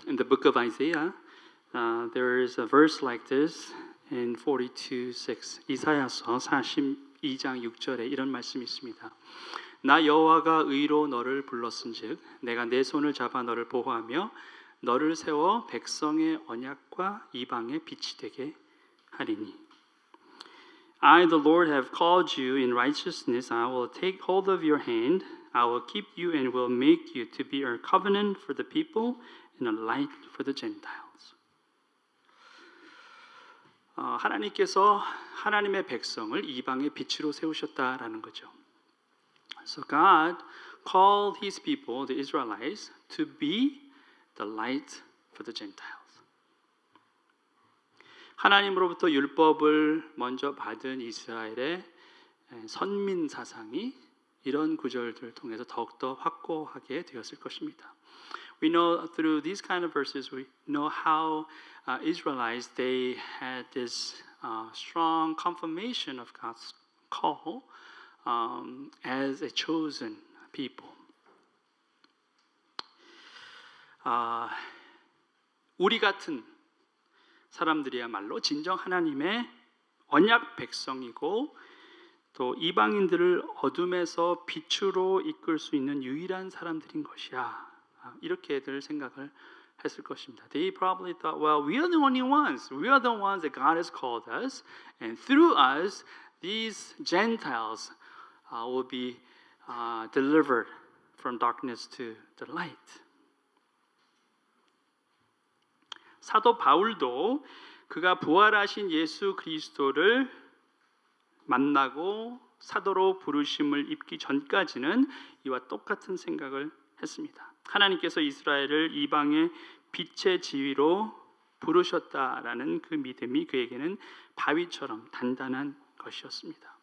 in the book of Isaiah, there is a verse like this in 42:6. 이사야서 42장 6절에 이런 말씀이 있습니다. 나 여호와가 의로 너를 불렀은즉 내가 내 손을 잡아 너를 보호하며 너를 세워 백성의 언약과 이방의 빛이 되게 하리니. I, the Lord, have called you in righteousness. I will take hold of your hand. I will keep you and will make you to be a covenant for the people and a light for the Gentiles. 하나님께서 하나님의 백성을 이방의 빛으로 세우셨다라는 거죠. So God called His people, the Israelites, to be the light for the Gentiles. 하나님으로부터 율법을 먼저 받은 이스라엘의 선민 사상이 이런 구절들을 통해서 더욱더 확고하게 되었을 것입니다. We know through these kind of verses, we know how Israelites, they had this strong confirmation of God's call as a chosen people. 우리 같은 사람들이야말로 진정 하나님의 언약 백성이고 또 이방인들을 어둠에서 빛으로 이끌 수 있는 유일한 사람들인 것이야. 이렇게들 생각을 했을 것입니다. They probably thought, well, we are the only ones. We are the ones that God has called us, and through us, these Gentiles will be delivered from darkness to the light. 사도 바울도 그가 부활하신 예수 그리스도를 만나고 사도로 부르심을 입기 전까지는 이와 똑같은 생각을 했습니다. 하나님께서 이스라엘을 이방의 빛의 지위로 부르셨다라는 그 믿음이 그에게는 바위처럼 단단한 것이었습니다.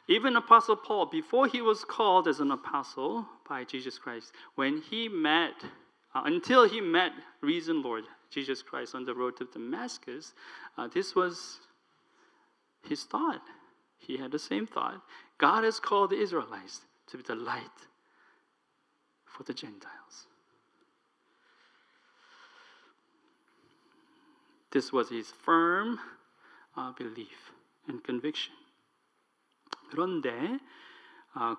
Even Apostle Paul, before he was called as an apostle by Jesus Christ, when he met, until he met risen Lord Jesus Christ on the road to Damascus, this was his thought. He had the same thought. God has called the Israelites to be the light for the Gentiles. This was his firm belief and conviction. 그런데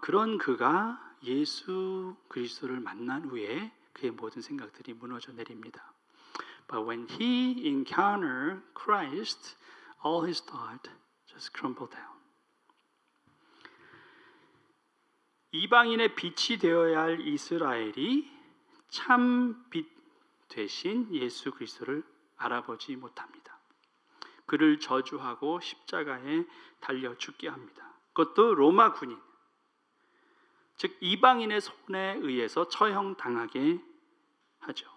그런 그가 예수 그리스도를 만난 후에 그의 모든 생각들이 무너져 내립니다. But when he encountered Christ, all his thought just crumbled down. 이방인의 빛이 되어야 할 이스라엘이 참 빛 되신 예수 그리스도를 알아보지 못합니다. 그를 저주하고 십자가에 달려 죽게 합니다. 그것도 로마 군인, 즉 이방인의 손에 의해서 처형당하게 하죠.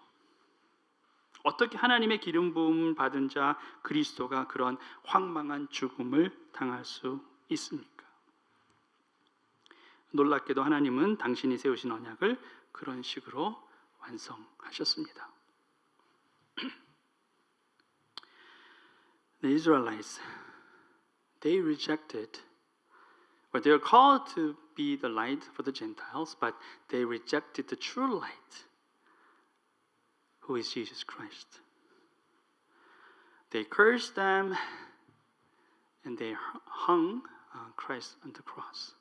어떻게 하나님의 기름 부음 받은 자 그리스도가 그런 황망한 죽음을 당할 수 있습니까? 놀랍게도 하나님은 당신이 세우신 언약을 그런 식으로 완성하셨습니다. The Israelites, they rejected, or they are called to be the light for the Gentiles, but they rejected the true light, who is Jesus Christ. They cursed them, and they hung Christ on the cross.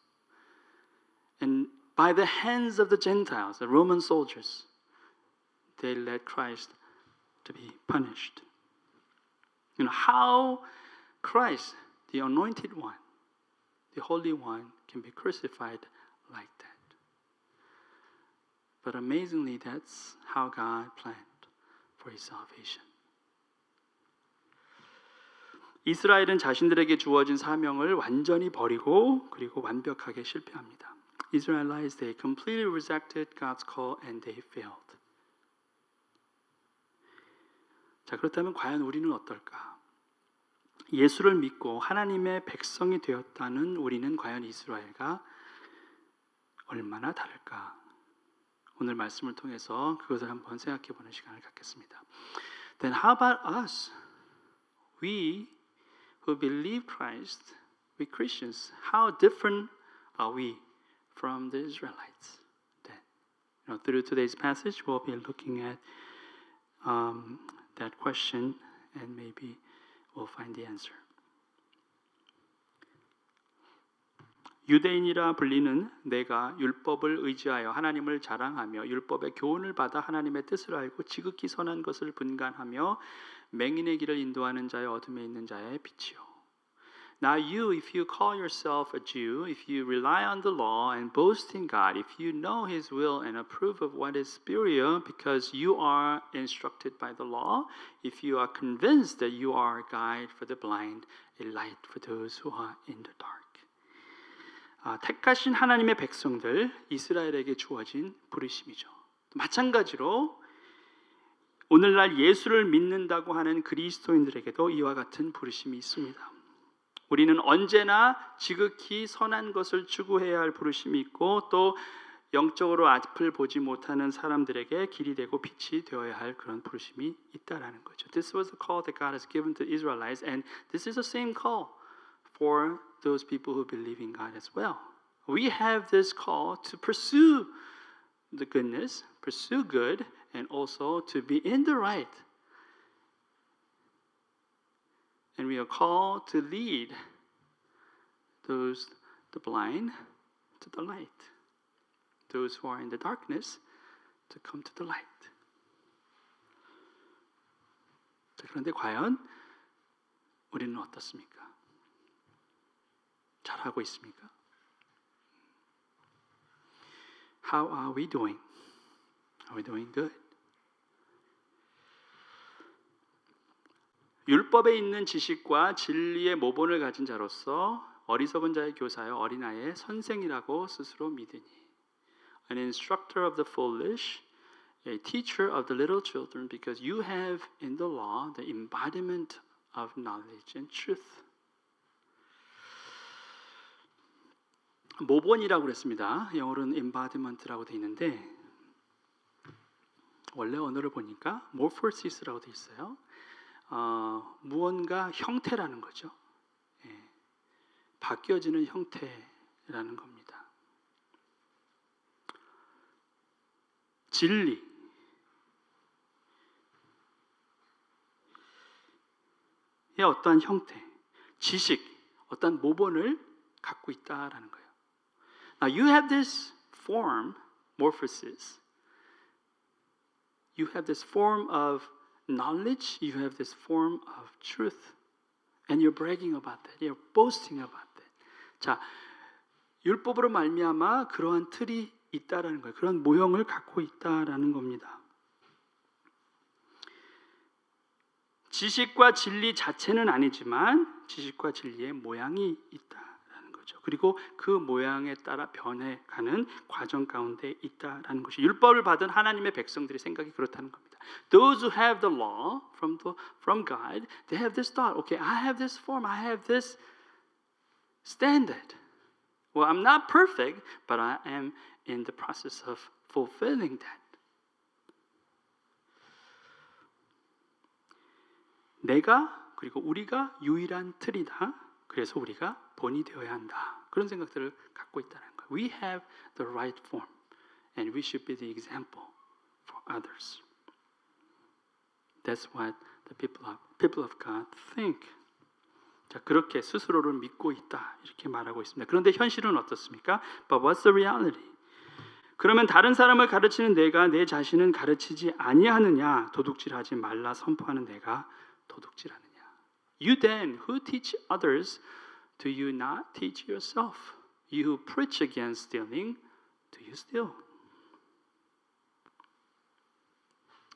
And by the hands of the Gentiles, the Roman soldiers, they led Christ to be punished. You know, how Christ, the anointed one, the Holy One, can be crucified like that. But amazingly, that's how God planned for His salvation. 이스라엘은 자신들에게 주어진 사명을 완전히 버리고 그리고 완벽하게 실패합니다. Israelites, they completely rejected God's call and they failed. 자, 그렇다면 과연 우리는 어떨까? 예수를 믿고 하나님의 백성이 되었다는 우리는 과연 이스라엘과 얼마나 다를까? 오늘 말씀을 통해서 그것을 한번 생각해 보는 시간을 갖겠습니다. Then how about us? We who believe Christ, we Christians, how different are we from the Israelites then? Through today's passage, we'll be looking at that question, and maybe we'll find the answer. 유대인이라 불리는 내가 율법을 의지하여 하나님을 자랑하며 율법의 교훈을 받아 하나님의 뜻을 알고 지극히 선한 것을 분간하며 맹인의 길을 인도하는 자의 어둠에 있는 자의 빛이요. Now you, if you call yourself a Jew, if you rely on the law and boast in God, if you know His will and approve of what is spiritual because you are instructed by the law, if you are convinced that you are a guide for the blind, a light for those who are in the dark. 택하신 하나님의 백성들, 이스라엘에게 주어진 부르심이죠. 마찬가지로 오늘날 예수를 믿는다고 하는 그리스도인들에게도 이와 같은 부르심이 있습니다. 우리는 언제나 지극히 선한 것을 추구해야 할 부르심이 있고 또 영적으로 앞을 보지 못하는 사람들에게 길이 되고 빛이 되어야 할 그런 부르심이 있다라는 거죠. This was the call that God has given to Israelites, and this is the same call for those people who believe in God as well. We have this call to pursue the goodness, pursue good, and also to be in the right. And we are called to lead the blind to the light, those who are in the darkness to come to the light. 그런데 과연 우리는 어떻습니까? 잘하고 있습니까? How are we doing? Are we doing good? 율법에 있는 지식과 진리의 모본을 가진 자로서 어리석은 자의 교사여 어린아이의 선생이라고 스스로 믿으니 an instructor of the foolish, a teacher of the little children, because you have in the law the embodiment of knowledge and truth. 모본이라고 그랬습니다. 영어로는 embodiment라고 돼 있는데 원래 언어를 보니까 morphosis라고 돼 있어요. 무언가 형태라는 거죠. 예, 바뀌어지는 형태라는 겁니다. 진리의 어떠한 형태, 지식, 어떤 모본을 갖고 있다라는 거예요. Now you have this form, morphosis. You have this form of knowledge, you have this form of truth, and you're bragging about that. You're boasting about that. 자, 율법으로 말미암아 그러한 틀이 있다라는 거예요. 그런 모형을 갖고 있다라는 겁니다. 지식과 진리 자체는 아니지만 지식과 진리의 모양이 있다라는 거죠. 그리고 그 모양에 따라 변해가는 과정 가운데 있다라는 것이 율법을 받은 하나님의 백성들의 생각이 그렇다는 겁니다. Those who have the law from God, they have this thought. Okay, I have this form, I have this standard. Well, I'm not perfect, but I am in the process of fulfilling that. 내가 그리고 우리가 유일한 틀이다. 그래서 우리가 본이 되어야 한다. 그런 생각들을 갖고 있다는 거예요. We have the right form, and we should be the example for others. That's what the people of God think. 자, 그렇게 스스로를 믿고 있다 이렇게 말하고 있습니다. 그런데 현실은 어떻습니까? But what's the reality? 그러면 다른 사람을 가르치는 내가 내 자신은 가르치지 아니하느냐? 도둑질하지 말라 선포하는 내가 도둑질하느냐? You then who teach others, do you not teach yourself? You who preach against stealing, do you steal?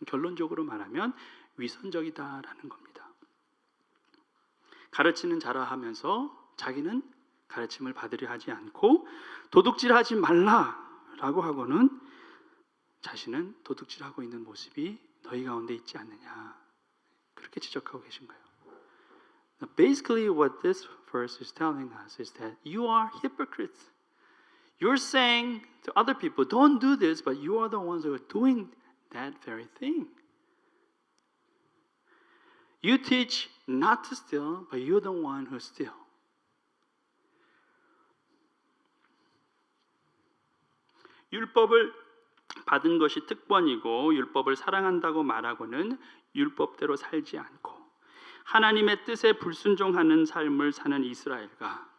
결론적으로 말하면 위선적이다라는 겁니다. 가르치는 자라 하면서 자기는 가르침을 받으려 하지 않고 도둑질하지 말라라고 하고는 자신은 도둑질하고 있는 모습이 너희 가운데 있지 않느냐 그렇게 지적하고 계신 거예요. Now, basically what this verse is telling us is that you are hypocrites. You're saying to other people, don't do this, but you are the ones who are doing that very thing. You teach not to steal, but you're the one who steals. 율법을 받은 것이 특권이고 율법을 사랑한다고 말하고는 율법대로 살지 않고 하나님의 뜻에 불순종하는 삶을 사는 이스라엘과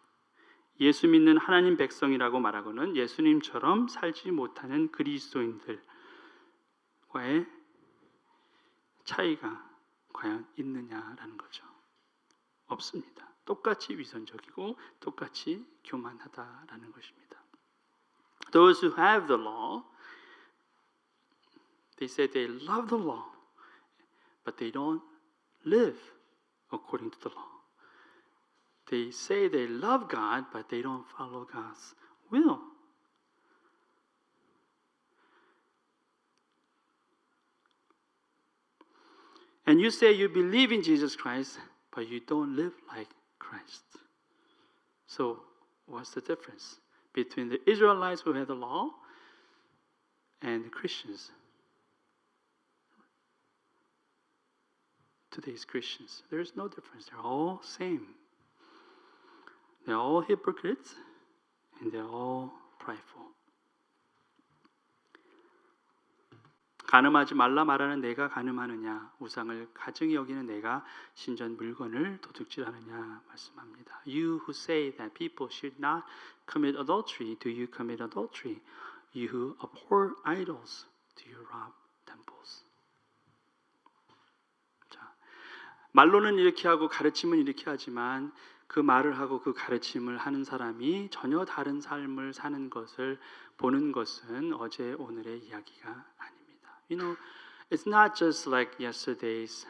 예수 믿는 하나님 백성이라고 말하고는 예수님처럼 살지 못하는 그리스도인들과의 차이가 과연 있느냐라는 거죠. 없습니다. 똑같이 위선적이고 똑같이 교만하다라는 것입니다. Those who have the law, they say they love the law, but they don't live according to the law. They say they love God, but they don't follow God's will. And you say you believe in Jesus Christ, but you don't live like Christ. So, what's the difference between the Israelites who had the law and the Christians? Today's Christians, there is no difference. They're all same. They're all hypocrites and they're all prideful. 간음하지 말라 말하는 내가 간음하느냐, 우상을 가증히 여기는 내가 신전 물건을 도둑질하느냐 말씀합니다. You who say that people should not commit adultery, do you commit adultery? You who abhor idols, do you rob temples? 자, 말로는 이렇게 하고 가르침은 이렇게 하지만 그 말을 하고 그 가르침을 하는 사람이 전혀 다른 삶을 사는 것을 보는 것은 어제 오늘의 이야기가 아닙니다. You know, it's not just like yesterday's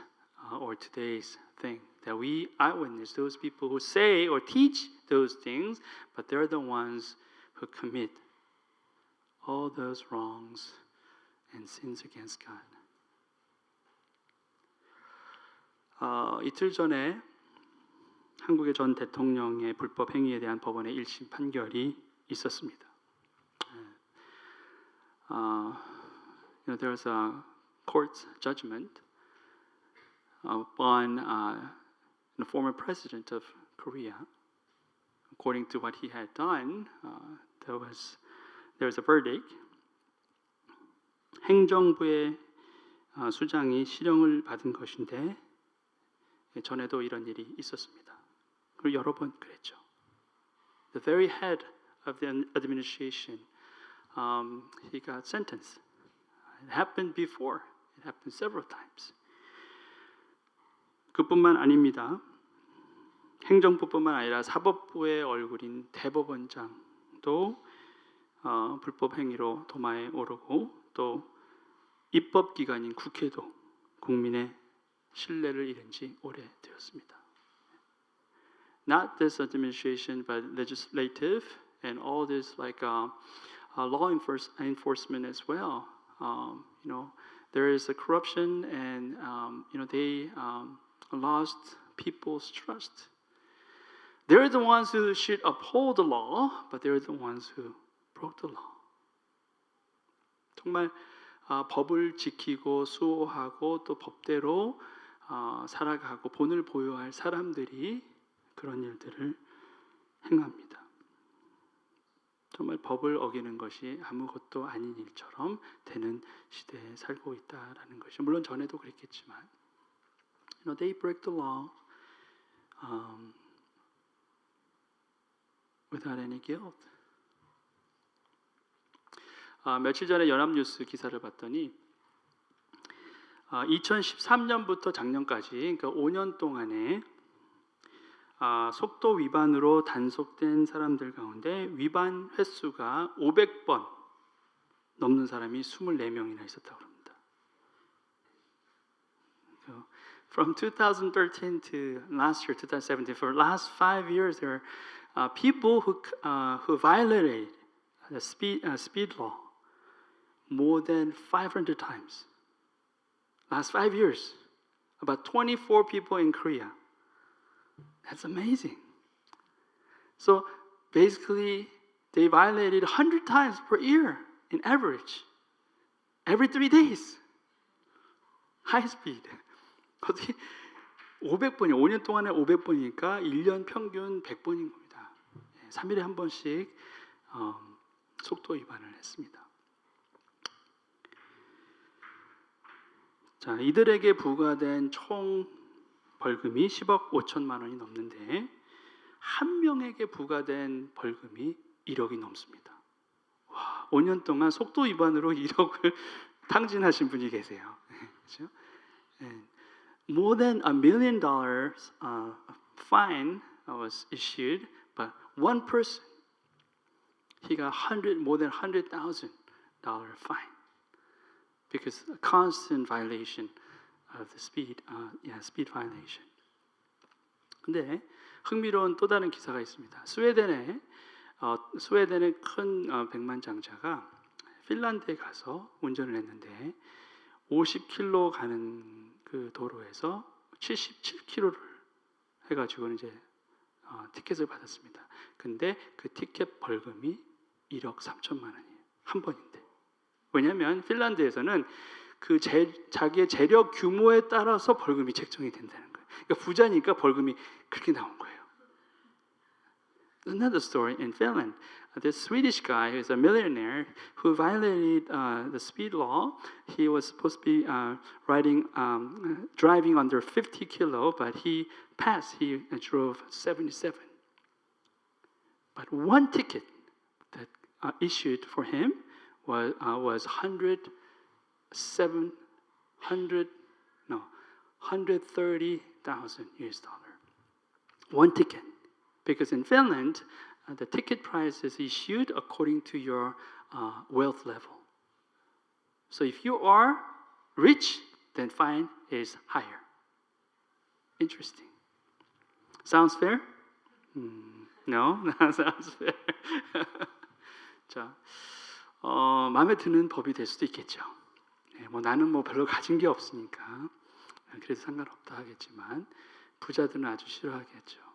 or today's thing that we eyewitness those people who say or teach those things, but they're the ones who commit all those wrongs and sins against God. 이틀 전에 한국의 전 대통령의 불법 행위에 대한 법원의 1심 판결이 있었습니다. There was a court judgment upon the former president of Korea. According to what he had done, there was a verdict. 행정부의 수장이 실형을 받은 것인데 전에도 이런 일이 있었습니다. 그리고 여러 번 그랬죠. The very head of the administration, he got sentenced. It happened before. It happened several times. 그뿐만 아닙니다. 행정부뿐만 아니라 사법부의 얼굴인 대법원장도 불법 행위로 도마에 오르고 또 입법기관인 국회도 국민의 신뢰를 잃은 지 오래되었습니다. Not this administration, but legislative and all this like law enforcement as well. There is a corruption, and they lost people's trust. They're the ones who should uphold the law, but they're the ones who broke the law. 정말 법을 지키고 수호하고 또 법대로 살아가고 본을 보호할 사람들이 그런 일들을 행합니다. 정말 법을 어기는 것이 아무것도 아닌 일처럼 되는 시대에 살고 있다라는 것이 물론 전에도 그랬겠지만, they break the law without any guilt. 며칠 전에 연합뉴스 기사를 봤더니 2013년부터 작년까지, 그러니까 5년 동안에 속도 위반으로 단속된 사람들 가운데 위반 횟수가 500번 넘는 사람이 24명이나 있었다고 합니다. So, from 2013 to last year, 2017, for the last 5 years, there are people who violated the speed law more than 500 times. Last 5 years, about 24 people in Korea. That's amazing. So basically, they violated 100 times per year in average. Every 3 days. High speed. 어떻게 500번이 5년 동안에 500번이니까 1년 평균 100번인 겁니다. 3일에 한 번씩 속도 위반을 했습니다. 자, 이들에게 부과된 총 벌금이 10억 5천만 원이 넘는데 한 명에게 부과된 벌금이 1억이 넘습니다. 와, 5년 동안 속도 위반으로 1억을 탕진하신 분이 계세요. 그렇죠? More than $1 million fine was issued, but one person he got more than $100,000 fine because a constant violation of the speed violation. 근데 흥미로운 또 다른 기사가 있습니다. 스웨덴의 큰 백만장자가 핀란드에 가서 운전을 했는데 50km 가는 그 도로에서 77km를 해가지고 이제 티켓을 받았습니다. 근데 그 티켓 벌금이 1억 3천만 원이에요. 한 번인데. 왜냐하면 핀란드에서는 그 자기의 재력 규모에 따라서 벌금이 책정이 된다는 거예요. 그러니까 부자니까 벌금이 그렇게 나온 거예요. Another story in Finland. This Swedish guy who is a millionaire who violated the speed law. He was supposed to be driving under 50 kilo, but he passed. He drove 77. But one ticket that issued for him was $130,000. One ticket. Because in Finland, the ticket price is issued according to your wealth level. So if you are rich, then fine is higher. Interesting. Sounds fair? No, that sounds fair. 자, 마음에 드는 법이 될 수도 있겠죠. 네, 나는 별로 가진 게 없으니까 그래서 상관없다 하겠지만 부자들은 아주 싫어하겠죠.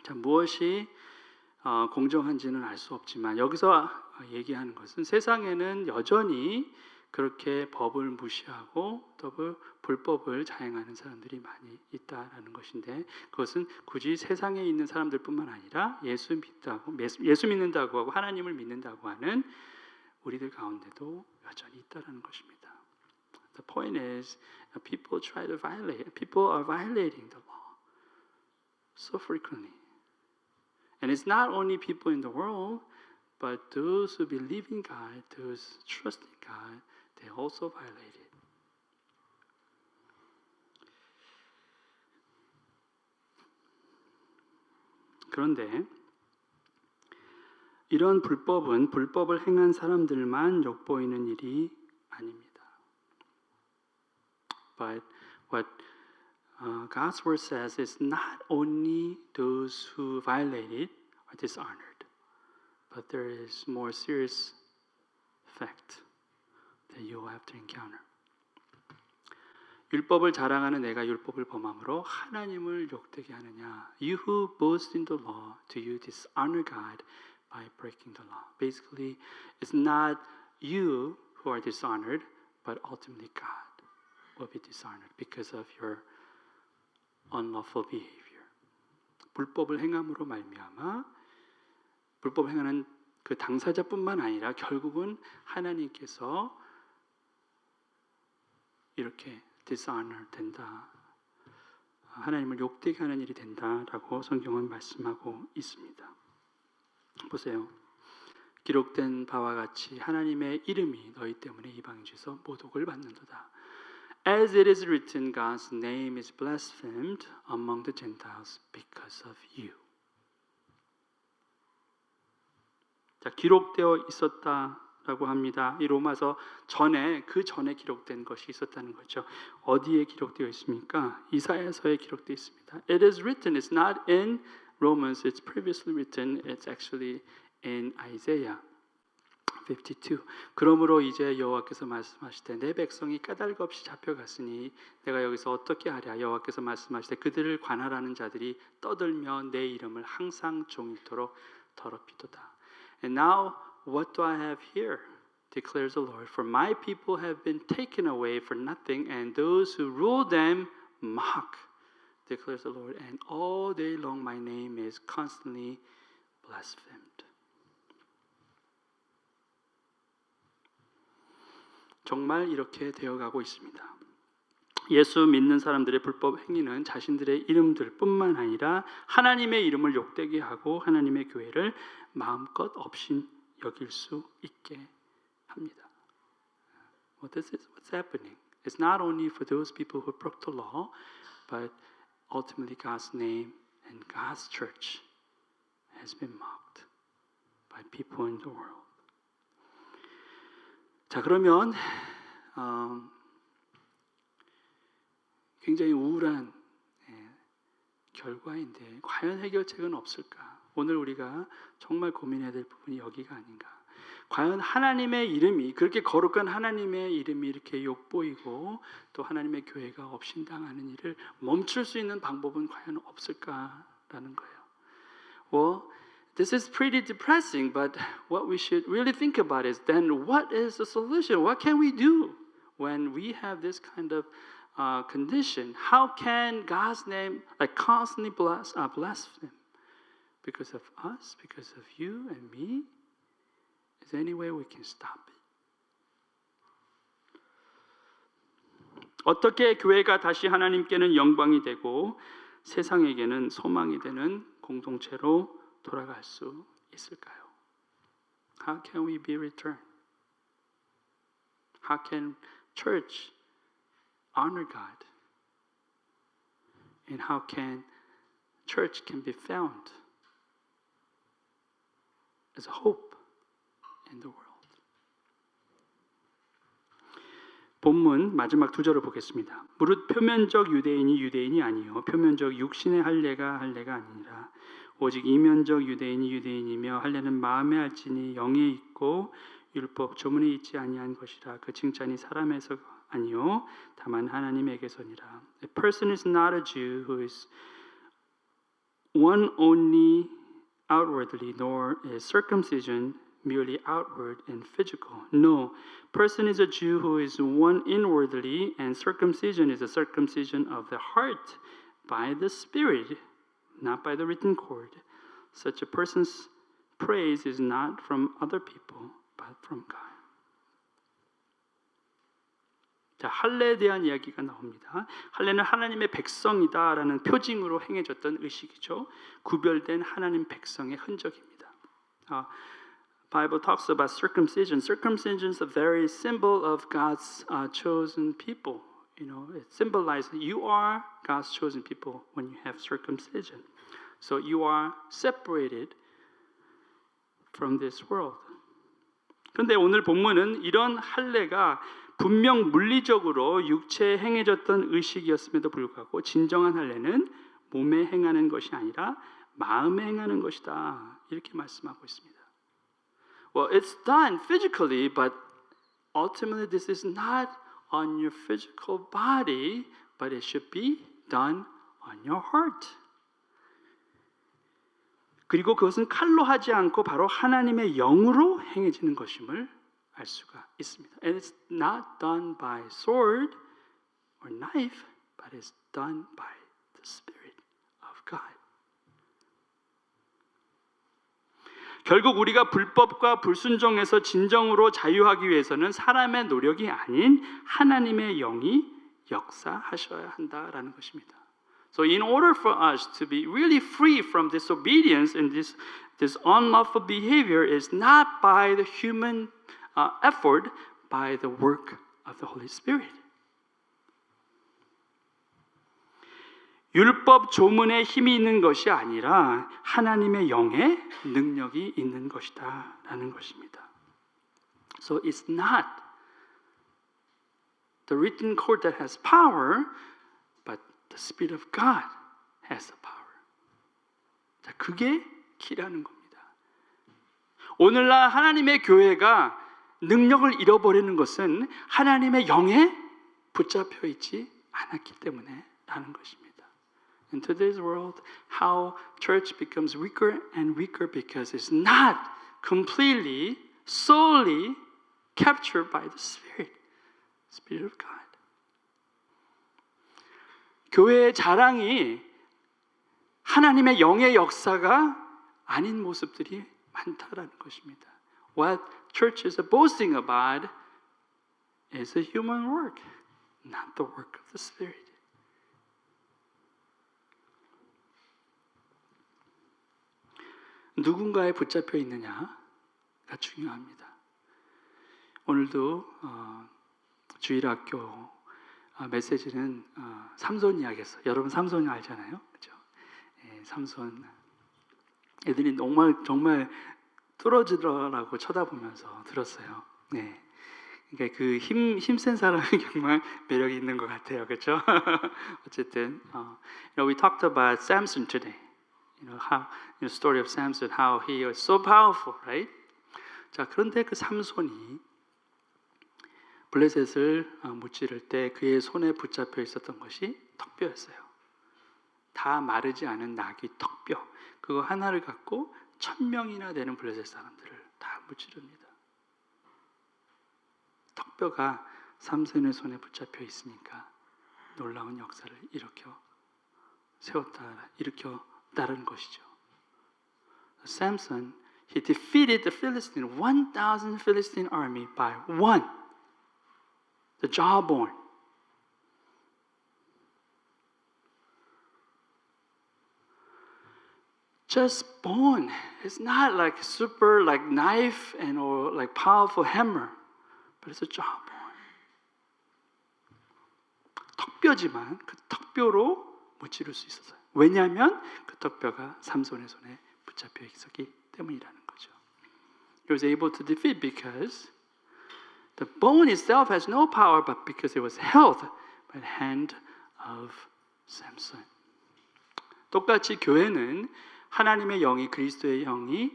자, 무엇이 공정한지는 알 수 없지만 여기서 얘기하는 것은 세상에는 여전히 그렇게 법을 무시하고 또 불법을 자행하는 사람들이 많이 있다라는 것인데 그것은 굳이 세상에 있는 사람들뿐만 아니라 예수 믿는다고 하고 하나님을 믿는다고 하는 우리들 가운데도 여전히 있다라는 것입니다. The point is, people are violating the law so frequently. And it's not only people in the world, but those who believe in God, those trust in God, they also violate it. 그런데 이런 불법을 행한 사람들만 욕보이는 일이 아닙니다. But what God's word says is not only those who violate it are dishonored, but there is more serious fact that you will have to encounter. 율법을 자랑하는 내가 율법을 범함으로 하나님을 욕되게 하느냐? You who boast in the law, do you dishonor God by breaking the law? Basically, it's not you who are dishonored, but ultimately God will be dishonored because of your unlawful behavior. 불법을 행함으로 말미암아 불법을 행하는 그 당사자뿐만 아니라 결국은 하나님께서 이렇게 dishonor 된다. 하나님을 욕되게 하는 일이 된다라고 성경은 말씀하고 있습니다. 보세요. 기록된 바와 같이 하나님의 이름이 너희 때문에 이방인 중에서 모독을 받는도다. As it is written, God's name is blasphemed among the Gentiles because of you. 자, 기록되어 있었다라고 합니다. 이 로마서 그 전에 기록된 것이 있었다는 거죠. 어디에 기록되어 있습니까? 이사야서에 기록되어 있습니다. It is written. It's not in Romans. It's previously written. It's actually in Isaiah 52. 그러므로 이제 여호와께서 말씀하실 때 내 백성이 까닭 없이 잡혀갔으니 내가 여기서 어떻게 하랴. 여호와께서 말씀하실 때 그들을 관할하는 자들이 떠들며 내 이름을 항상 종일토록 더럽히도다. And now what do I have here? Declares the Lord. For my people have been taken away for nothing, and those who rule them mock. Declares the Lord. And all day long my name is constantly blasphemed. 정말 이렇게 되어가고 있습니다. 예수 믿는 사람들의 불법 행위는 자신들의 이름들뿐만 아니라 하나님의 이름을 욕되게 하고 하나님의 교회를 마음껏 업신 여길 수 있게 합니다. Well, this is what's happening. It's not only for those people who broke the law, but ultimately God's name and God's church has been mocked by people in the world. 자, 그러면 굉장히 우울한 결과인데 과연 해결책은 없을까? 오늘 우리가 정말 고민해야 될 부분이 여기가 아닌가? 과연 하나님의 이름이 그렇게 거룩한 하나님의 이름이 이렇게 욕보이고 또 하나님의 교회가 업신당하는 일을 멈출 수 있는 방법은 과연 없을까라는 거예요. Well, this is pretty depressing, but what we should really think about is then what is the solution? What can we do when we have this kind of condition? How can God's name constantly blaspheme? Because of us, because of you and me? Is there any way we can stop it? 어떻게 교회가 다시 하나님께는 영광이 되고 세상에게는 소망이 되는 공동체로 돌아갈 수 있을까요? How can we be returned? How can church honor God? And how can church can be found as a hope in the world? 본문 마지막 두 절을 보겠습니다. 무릇 표면적 유대인이 유대인이 아니요 표면적 육신의 할례가 할례가 아니니라. 오직 이면적 유대인이 유대인이며 할례는 마음에 알지니 영에 있고 율법 조문에 있지 아니한 것이라. 그 칭찬이 사람에서 아니요 다만 하나님에게서니라. A person is not a Jew who is one only outwardly, nor is circumcision merely outward and physical. No, person is a Jew who is one inwardly, and circumcision is a circumcision of the heart by the Spirit, not by the written cord. Such a person's praise is not from other people, but from God. 자, 할례에 대한 이야기가 나옵니다. 할례는 하나님의 백성이다라는 표징으로 행해졌던 의식이죠. 구별된 하나님 백성의 흔적입니다. Bible talks about circumcision. Circumcision is a very symbol of God's chosen people. You know, it symbolizes you are God's chosen people when you have circumcision. So you are separated from this world. 그런데 오늘 본문은 이런 할례가 분명 물리적으로 육체에 행해졌던 의식이었음에도 불구하고 진정한 할례는 몸에 행하는 것이 아니라 마음에 행하는 것이다. 이렇게 말씀하고 있습니다. Well, it's done physically, but ultimately this is not on your physical body, but it should be done on your heart. 그리고 그것은 칼로 하지 않고 바로 하나님의 영으로 행해지는 것임을 알 수가 있습니다. And it's not done by sword or knife, but it's done by the Spirit of God. 결국 우리가 불법과 불순종에서 진정으로 자유하기 위해서는 사람의 노력이 아닌 하나님의 영이 역사하셔야 한다라는 것입니다. So in order for us to be really free from disobedience and this unlawful behavior is not by the human effort, by the work of the Holy Spirit. 율법 조문에 힘이 있는 것이 아니라 하나님의 영의 능력이 있는 것이다 라는 것입니다. So it's not the written code that has power, but the Spirit of God has the power. 자, 그게 키라는 겁니다. 오늘날 하나님의 교회가 능력을 잃어버리는 것은 하나님의 영에 붙잡혀 있지 않았기 때문에 라는 것입니다. In today's world, how church becomes weaker and weaker because it's not completely, solely captured by the Spirit of God. 교회의 자랑이 하나님의 영의 역사가 아닌 모습들이 많다라는 것입니다. What churches are boasting about is a human work, not the work of the Spirit. 누군가에 붙잡혀 있느냐가 중요합니다. 오늘도 주일학교 메시지는 삼손 이야기였어요. 여러분 삼손 알잖아요, 그렇죠? 예, 삼손 애들이 정말 뚫어지더라고 쳐다보면서 들었어요. 네, 그러니까 그 힘센 사람이 정말 매력이 있는 것 같아요, 그렇죠? 어쨌든, we talked about Samson today. How the story of Samson, how he was so powerful, right? 자, 그런데 그 삼손이 블레셋을 무찌를 때 그의 손에 붙잡혀 있었던 것이 턱뼈였어요. 다 마르지 않은 나귀 턱뼈, 그거 하나를 갖고 1000명이나 되는 블레셋 사람들을 다 무찌릅니다. 턱뼈가 삼손의 손에 붙잡혀 있으니까 놀라운 역사를 일으켰다는 것이죠. Samson, he defeated the Philistine 1,000 Philistine army by one, the jawbone. Just bone. It's not like super like knife and or like powerful hammer, but it's a jawbone. 턱뼈지만 그 턱뼈로 무찌를 수 있었어요. 왜냐하면 그 턱뼈가 삼손의 손에 붙잡혀 있었기 때문이라는 거죠. He was able to defeat because the bone itself has no power, but because it was held by the hand of Samson. 똑같이 교회는 하나님의 영이 그리스도의 영이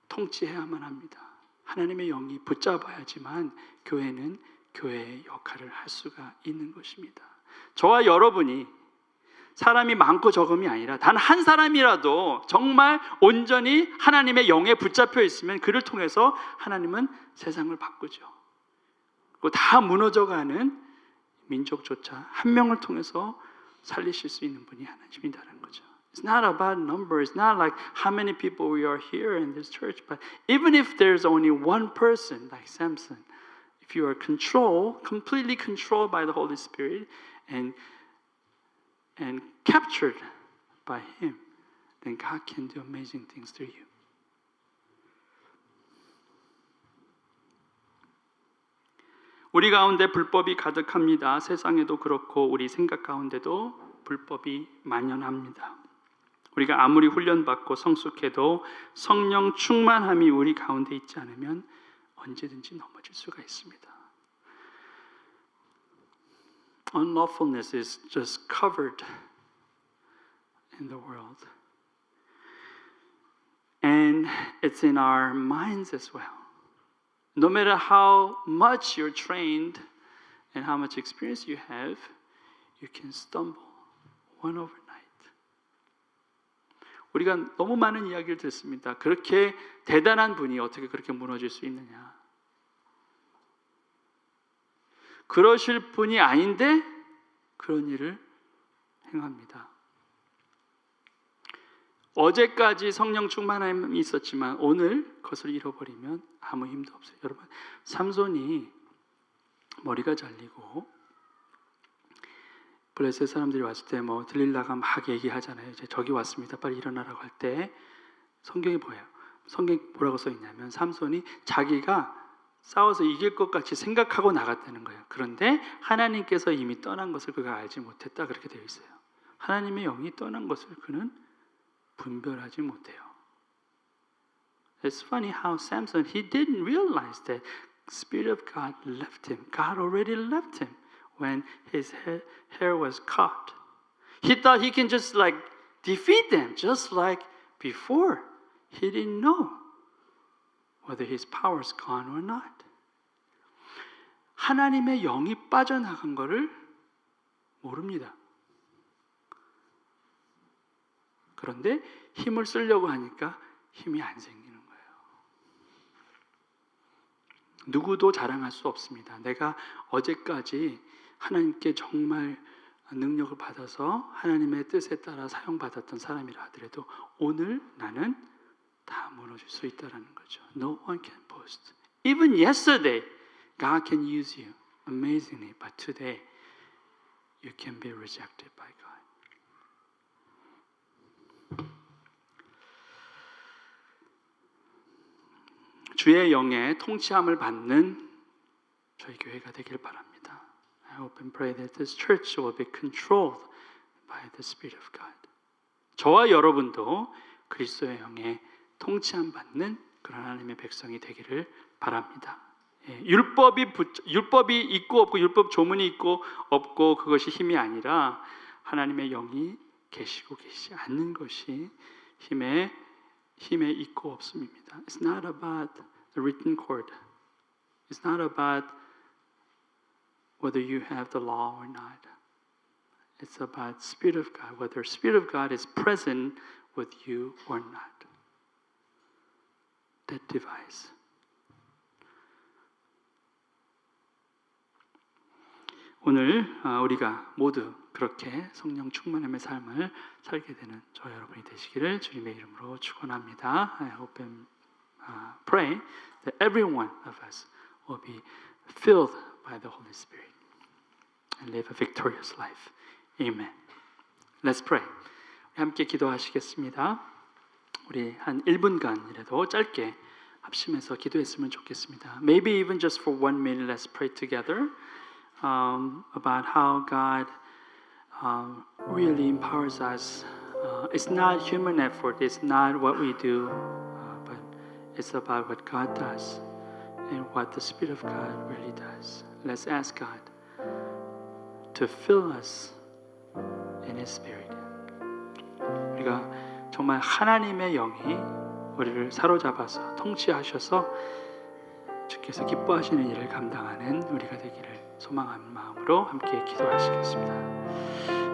통치해야만 합니다. 하나님의 영이 붙잡아야지만 교회는 교회의 역할을 할 수가 있는 것입니다. 저와 여러분이 사람이 많고 적음이 아니라 단 한 사람이라도 정말 온전히 하나님의 영에 붙잡혀 있으면 그를 통해서 하나님은 세상을 바꾸죠. 그리고 다 무너져가는 민족조차 한 명을 통해서 살리실 수 있는 분이 하나님이라는 거죠. It's not about numbers. It's not like how many people we are here in this church. But even if there's only one person like Samson, if you are completely controlled by the Holy Spirit and captured by Him, then God can do amazing things through you. 우리 가운데 불법이 가득합니다. 세상에도 그렇고 우리 생각 가운데도 불법이 만연합니다. 우리가 아무리 훈련받고 성숙해도 성령 충만함이 우리 가운데 있지 않으면 언제든지 넘어질 수가 있습니다. Unlawfulness is just covered in the world. And it's in our minds as well. No matter how much you're trained and how much experience you have, you can stumble one overnight. 우리가 너무 많은 이야기를 듣습니다. 그렇게 대단한 분이 어떻게 그렇게 무너질 수 있느냐. 그러실 분이 아닌데 그런 일을 행합니다. 어제까지 성령 충만함이 있었지만 오늘 그것을 잃어버리면 아무 힘도 없어요. 여러분, 삼손이 머리가 잘리고 블레셋 사람들이 왔을 때 들릴라가 막 얘기하잖아요. 이제 저기 왔습니다. 빨리 일어나라고 할 때 성경이 뭐예요? 성경이 뭐라고 써 있냐면 삼손이 자기가 싸워서 이길 것 같이 생각하고 나갔다는 거예요. 그런데 하나님께서 이미 떠난 것을 그가 알지 못했다 그렇게 되어 있어요. 하나님의 영이 떠난 것을 그는 분별하지 못해요. It's funny how Samson, he didn't realize that the Spirit of God left him. God already left him when his hair was cut. He thought he can just like defeat them just like before. He didn't know whether his power is gone or not. 하나님의 영이 빠져나간 것을 모릅니다. 그런데 힘을 쓰려고 하니까 힘이 안 생기는 거예요. 누구도 자랑할 수 없습니다. 내가 어제까지 하나님께 정말 능력을 받아서 하나님의 뜻에 따라 사용받았던 사람이라 하더라도 오늘 나는 다 무너질 수 있다는 거죠. No one can boast. Even yesterday, God can use you amazingly, but today you can be rejected by God. 주의 영의 통치함을 받는 저희 교회가 되길 바랍니다. I hope and pray that this church will be controlled by the Spirit of God. 저와 여러분도 그리스도의 영의 통치함 받는 그런 하나님의 백성이 되기를 바랍니다. 율법이 있고 없고 율법 조문이 있고 없고 그것이 힘이 아니라 하나님의 영이 계시고 계시지 않는 것이 힘에 있고 없음입니다. It's not about the written code. It's not about whether you have the law or not. It's about Spirit of God, whether Spirit of God is present with you or not. That divides. 오늘 우리가 모두 그렇게 성령 충만함의 삶을 살게 되는 저 여러분이 되시기를 주님의 이름으로 축원합니다. I hope and pray that every one of us will be filled by the Holy Spirit and live a victorious life. Amen. Let's pray. 함께 기도하시겠습니다. 우리 한 1분간이라도 짧게 합심해서 기도했으면 좋겠습니다. Maybe even just for 1 minute, let's pray together. About how God really empowers us. It's not human effort, it's not what we do, but it's about what God does and what the Spirit of God really does. Let's ask God to fill us in His Spirit. 우리가 정말 하나님의 영이 우리를 사로잡아서 통치하셔서 주께서 기뻐하시는 일을 감당하는 우리가 되기를 소망하는 마음으로 함께 기도하시겠습니다.